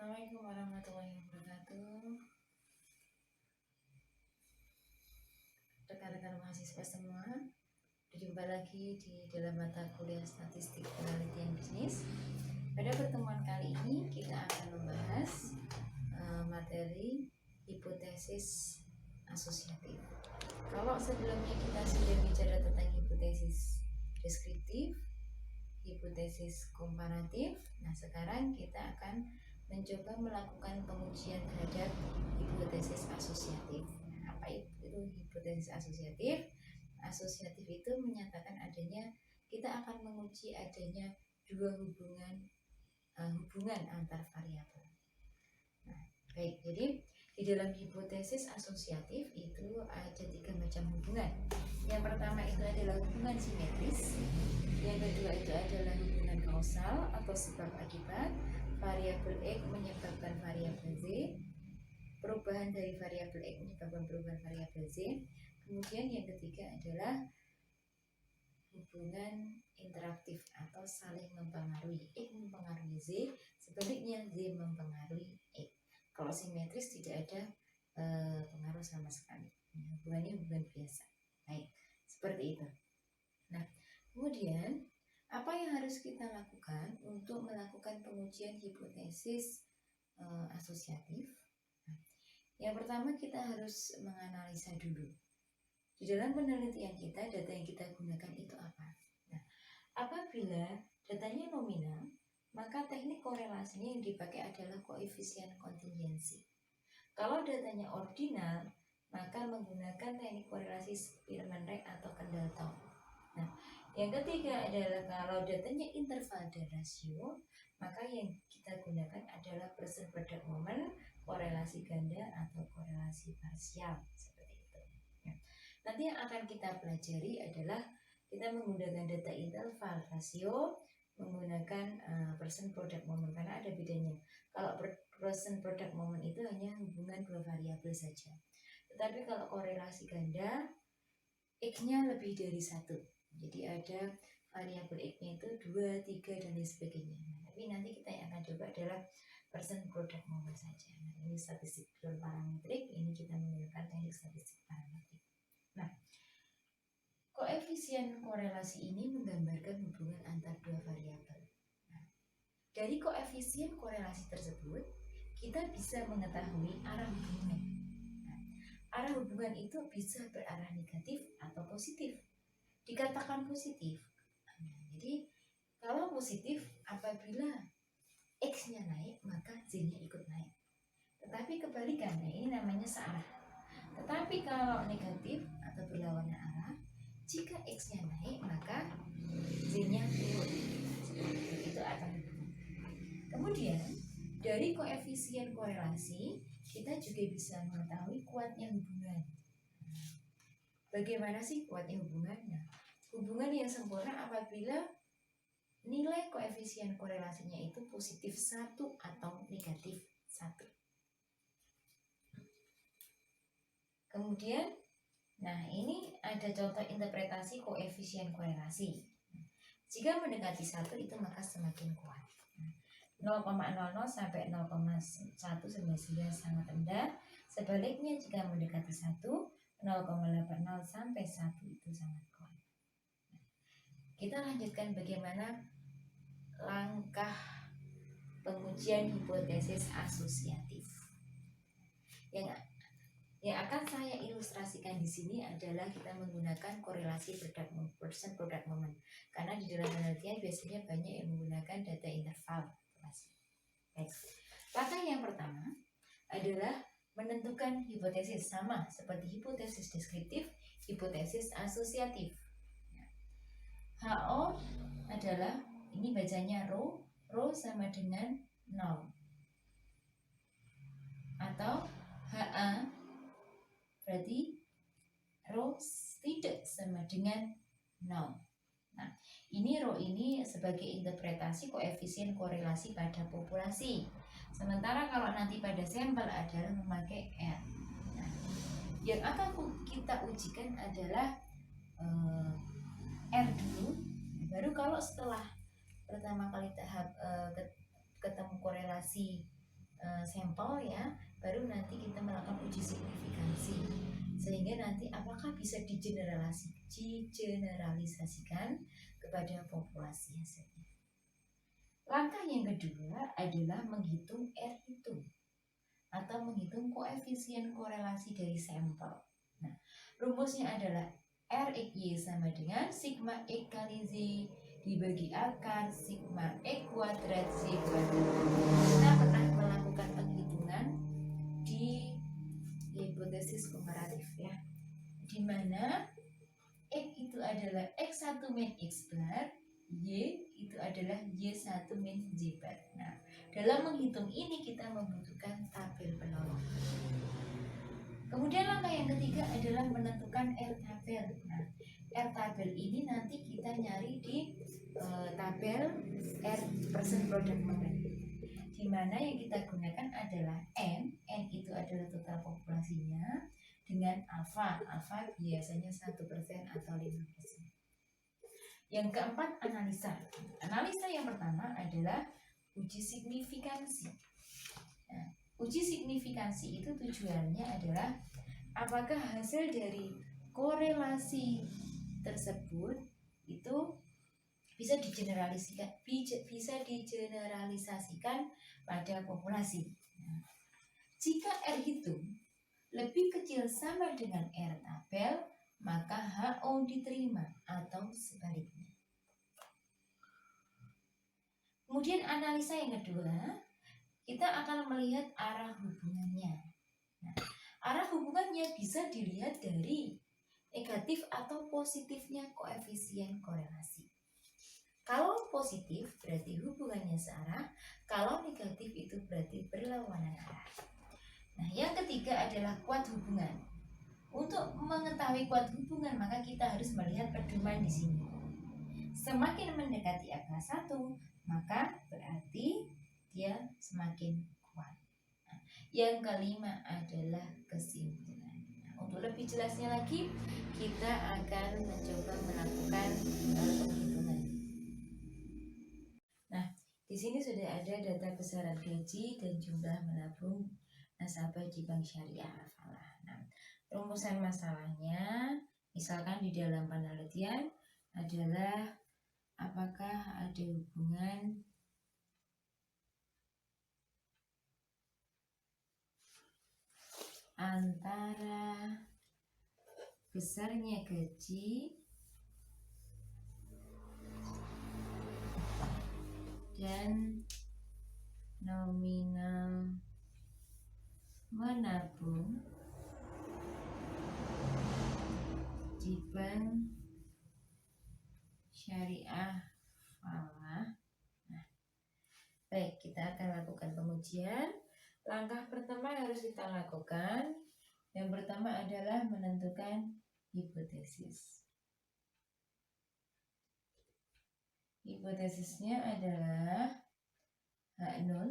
Assalamualaikum warahmatullahi wabarakatuh. Rekan-rekan mahasiswa semua, berjumpa lagi di dalam mata kuliah Statistik Penelitian Bisnis. Pada pertemuan kali ini kita akan membahas materi hipotesis asosiatif. Kalau sebelumnya kita sudah bicara tentang hipotesis deskriptif, hipotesis komparatif, nah sekarang kita akan mencoba melakukan pengujian terhadap hipotesis asosiatif. Apa itu hipotesis asosiatif? Asosiatif itu menyatakan adanya, kita akan menguji adanya dua hubungan antar variabel. Nah, baik, jadi di dalam hipotesis asosiatif itu ada 3 macam hubungan. Yang pertama itu adalah hubungan simetris. Yang kedua itu adalah hubungan kausal atau sebab akibat. Variabel X menyebabkan variabel Z. Perubahan dari variabel X menyebabkan perubahan variabel Z. Kemudian yang ketiga adalah hubungan interaktif atau saling mempengaruhi. X mempengaruhi Z, sebaliknya Z mempengaruhi X. Kalau simetris tidak ada pengaruh sama sekali. Hubungannya hubungan biasa. Baik, seperti itu. Nah, kemudian apa yang harus kita lakukan untuk melakukan pengujian hipotesis asosiatif? Nah, yang pertama kita harus menganalisa dulu. Di dalam penelitian kita, data yang kita gunakan itu apa? Nah, apabila datanya nominal, maka teknik korelasinya yang dipakai adalah koefisien kontingensi. Kalau datanya ordinal, maka menggunakan teknik korelasi Spearman-Reich atau Kendall-Tau. Nah, yang ketiga adalah kalau datanya interval dan rasio, maka yang kita gunakan adalah persen product moment, korelasi ganda atau korelasi parsial, seperti itu. Ya. Nanti yang akan kita pelajari adalah kita menggunakan data interval rasio, menggunakan persen product moment, karena ada bedanya. Kalau persen product moment itu hanya hubungan dua variabel saja. Tetapi kalau korelasi ganda, X-nya lebih dari satu. Jadi ada variabel X-nya itu 2, 3, dan lain sebagainya. Nah, tapi nanti kita yang akan coba adalah persen product moment saja. Nah, ini statistik parametrik, ini kita menggunakan teknik statistik parametrik. Nah, koefisien korelasi ini menggambarkan hubungan antar dua variabel. Nah, dari koefisien korelasi tersebut, kita bisa mengetahui arah hubungan. Nah, arah hubungan itu bisa berarah negatif atau positif. Dikatakan positif. Nah, jadi kalau positif, apabila X-nya naik, maka Z-nya ikut naik. Tetapi kebalikannya, ini namanya searah. Tetapi kalau negatif atau berlawanan arah, jika X-nya naik, maka Z-nya turun. Itu arah hubungan. Kemudian, dari koefisien korelasi, kita juga bisa mengetahui kuatnya hubungan. Bagaimana sih kuatnya hubungannya? Hubungan yang sempurna apabila nilai koefisien korelasinya itu positif 1 atau negatif 1. Kemudian, nah ini ada contoh interpretasi koefisien korelasi. Jika mendekati 1 itu maka semakin kuat. 0,00 sampai 0,199 sangat rendah. Sebaliknya jika mendekati 1, 0,80 sampai 1 itu sangat kuat. Kita lanjutkan bagaimana langkah pengujian hipotesis asosiatif. Yang akan saya ilustrasikan di sini adalah kita menggunakan korelasi persen product moment. Karena di dalam penelitian biasanya banyak yang menggunakan data interval. Baik. Langkah yang pertama adalah menentukan hipotesis, sama seperti hipotesis deskriptif, hipotesis asosiatif. HO adalah, ini bacanya rho sama dengan 0. Atau HA berarti rho tidak sama dengan 0. Nah, ini rho ini sebagai interpretasi koefisien korelasi pada populasi. Sementara kalau nanti pada sampel adalah memakai R. Nah, yang akan kita ujikan adalah R dulu. Baru kalau setelah pertama kali tahap ketemu korelasi sampel ya, baru nanti kita melakukan uji signifikansi sehingga nanti apakah bisa digeneralisasikan kepada populasi hasilnya. Langkah yang kedua adalah menghitung R hitung atau menghitung koefisien korelasi dari sampel. Nah, rumusnya adalah R X Y sama dengan sigma X kali Z dibagi akar sigma X kuadrat Z kuadrat. Kita pernah melakukan penghitungan di hipotesis komparatif ya, di mana X itu adalah X1 min X bar, Y itu adalah Y1 min Y bar. Nah, dalam menghitung ini kita membutuhkan tabel penolong. Kemudian langkah yang ketiga adalah menentukan R tabel. Nah, R tabel ini nanti kita nyari di tabel R persen product moment, di mana yang kita gunakan adalah N itu adalah total populasinya, dengan alfa biasanya 1% atau 5%. Yang keempat, analisa. Analisa yang pertama adalah uji signifikansi. Nah, uji signifikansi itu tujuannya adalah apakah hasil dari korelasi tersebut itu bisa digeneralisasikan pada populasi. Nah, jika R hitung lebih kecil sama dengan R tabel, maka HO diterima atau sebaliknya. Kemudian analisa yang kedua, kita akan melihat arah hubungannya. Nah, arah hubungannya bisa dilihat dari negatif atau positifnya koefisien korelasi. Kalau positif berarti hubungannya searah, kalau negatif itu berarti berlawanan arah. Nah, yang ketiga adalah kuat hubungan. Untuk mengetahui kuat hubungan, maka kita harus melihat pedoman di sini. Semakin mendekati angka 1, maka berarti dia semakin kuat. Nah, yang kelima adalah kesimpulan. Nah, untuk lebih jelasnya lagi, kita akan mencoba melakukan penghitungan. Nah, di sini sudah ada data besaran gaji dan jumlah menabung nasabah di Bank Syariah Al-Falah. Nah, rumusan masalahnya, misalkan di dalam penelitian adalah apakah ada hubungan antara besarnya gaji dan nominal menabung di Bank Syariah Falah. Nah, baik, kita akan lakukan pengujian. Langkah pertama yang harus kita lakukan, yang pertama adalah menentukan hipotesis. Hipotesisnya adalah H0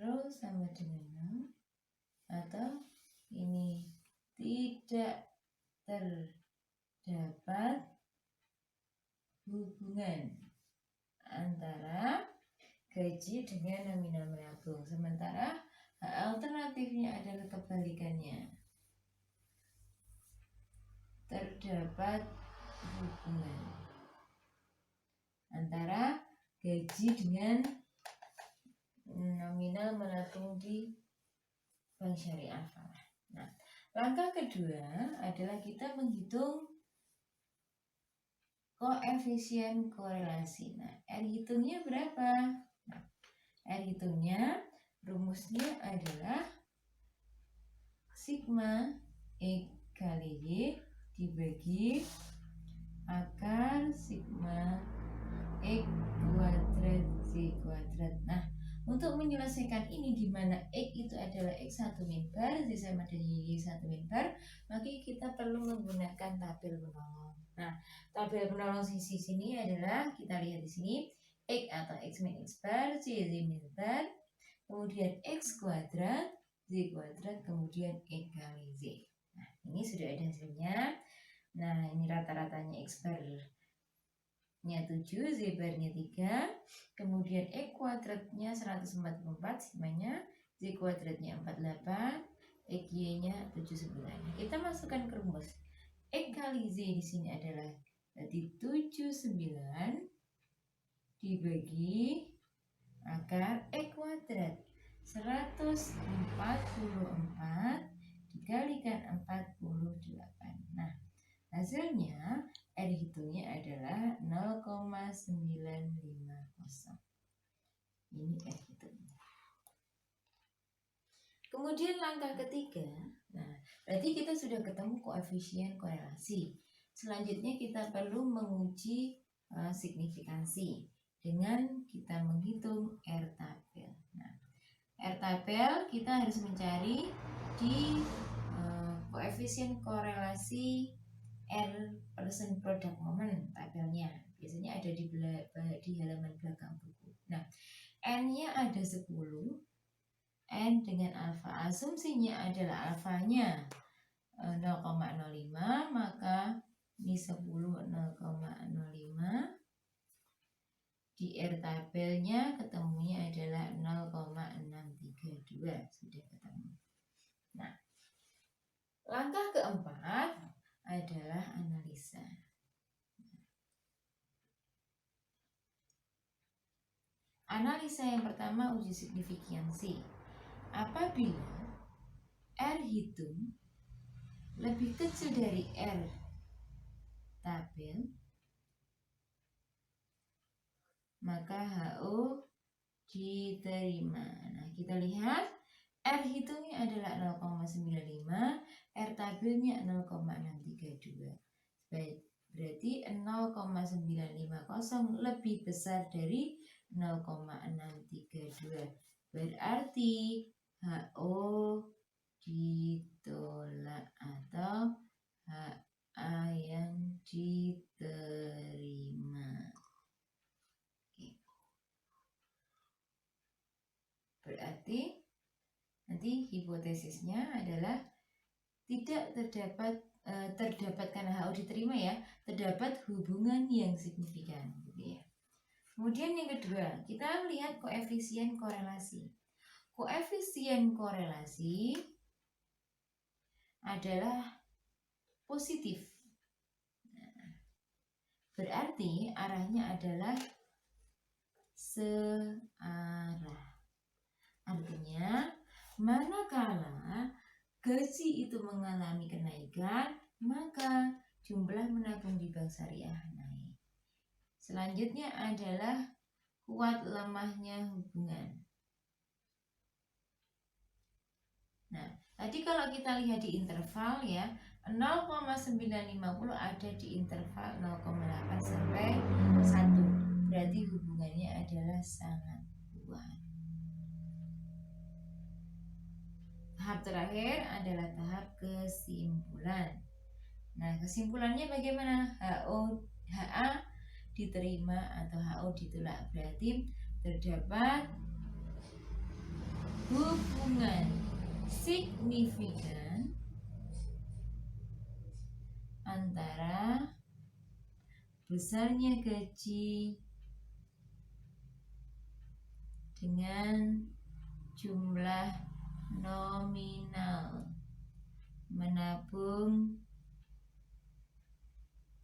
rho sama dengan 0, atau ini tidak terdapat hubungan antara gaji dengan nominal menabung. Sementara alternatifnya adalah kebalikannya. Terdapat hubungan antara gaji dengan nominal menabung di Bank Syariah Falah. Nah, langkah kedua adalah kita menghitung koefisien korelasi. Nah, R hitungnya berapa? Nah, R hitungnya rumusnya adalah sigma X kali Y dibagi akar sigma X kuadrat Z kuadrat. Nah, untuk menyelesaikan ini, di mana X itu adalah X1 min bar, Z sama dengan Y1 min bar, maka kita perlu menggunakan tabel penolong. Nah, tabel penolong sisi sini adalah, kita lihat di sini, X atau X min X bar, Z min bar, kemudian X kuadrat, Z kuadrat, kemudian X kali Z. Nah, ini sudah ada hasilnya. Nah, ini rata-ratanya X bar nya 7, Z barnya 3, kemudian X kuadratnya 144, sigmanya, Z kuadratnya 48, XY nya 79. Kita masukkan ke rumus. X kali Z di sini adalah berarti 79 dibagi akar X kuadrat 144 dikalikan 48. Nah, hasilnya R hitungnya adalah 0,950. Ini R hitungnya. Kemudian langkah ketiga, nah berarti kita sudah ketemu koefisien korelasi. Selanjutnya kita perlu menguji signifikansi dengan kita menghitung R tabel. Nah, R tabel kita harus mencari di koefisien korelasi R persen product moment tabelnya. Biasanya ada di halaman belakang buku. Nah, N-nya ada 10. N dengan alfa. Asumsinya adalah alfanya 0,05, maka ini 10 0,05. Di R tabelnya ketemunya adalah 0,632. Sudah ketemu. Nah, langkah keempat adalah analisa. Analisa yang pertama uji signifikansi. Apabila R hitung lebih kecil dari R tabel, maka HO diterima. Nah, kita lihat R hitungnya adalah 0,95, R tabelnya 0,632. Berarti 0,950 lebih besar dari 0,632. Berarti HO ditolak atau HA yang diterima. Berarti nanti hipotesisnya adalah tidak terdapat karena HO diterima ya, terdapat hubungan yang signifikan gitu ya. Kemudian yang kedua, kita melihat koefisien korelasi. Koefisien korelasi adalah positif. Berarti arahnya adalah searah. Artinya, manakala gaji itu mengalami kenaikan, maka jumlah menabung di bank syariah naik. Selanjutnya adalah kuat lemahnya hubungan. Nah, tadi kalau kita lihat di interval ya, 0,950 ada di interval 0,8 sampai 1. Berarti hubungannya adalah sangat kuat. Tahap terakhir adalah tahap kesimpulan. Nah, kesimpulannya bagaimana? HA diterima atau HO ditolak. Berarti terdapat hubungan signifikan antara besarnya gaji dengan jumlah nominal menabung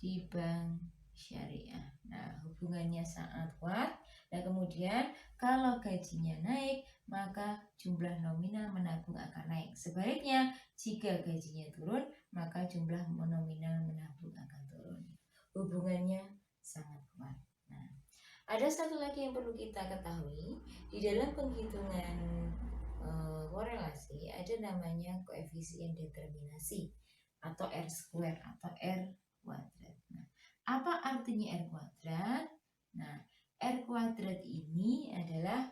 di bank syariah. Nah, hubungannya sangat kuat. Dan kemudian kalau gajinya naik, maka jumlah nominal menabung akan naik. Sebaliknya, jika gajinya turun, maka jumlah nominal menabung akan turun. Hubungannya sangat kuat. Nah, ada satu lagi yang perlu kita ketahui di dalam penghitungan korelasi, ada namanya koefisien determinasi atau R square atau R kuadrat. Nah, apa artinya R kuadrat? Nah, R kuadrat ini adalah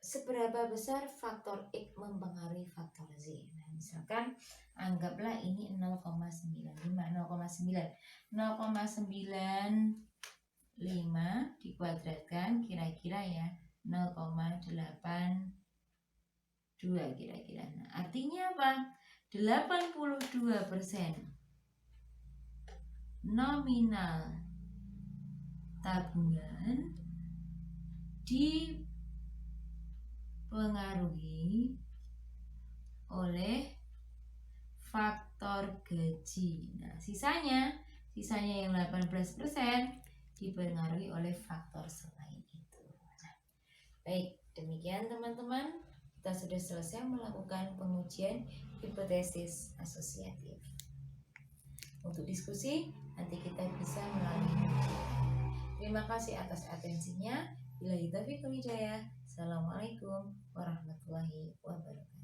seberapa besar faktor X mempengaruhi faktor Z. Nah, misalkan anggaplah ini 0,95, 0,95 dikuadratkan kira-kira ya 0,82 kira-kira. Nah, artinya apa? 82% nominal tabungan dipengaruhi oleh faktor gaji. Nah, sisanya yang 18% dipengaruhi oleh faktor selain itu. Nah, baik, demikian teman-teman. Kita sudah selesai melakukan pengujian hipotesis asosiatif. Untuk diskusi, nanti kita bisa melalui ujian. Terima kasih atas atensinya. Billahi taufiq wal hidayah. Assalamualaikum warahmatullahi wabarakatuh.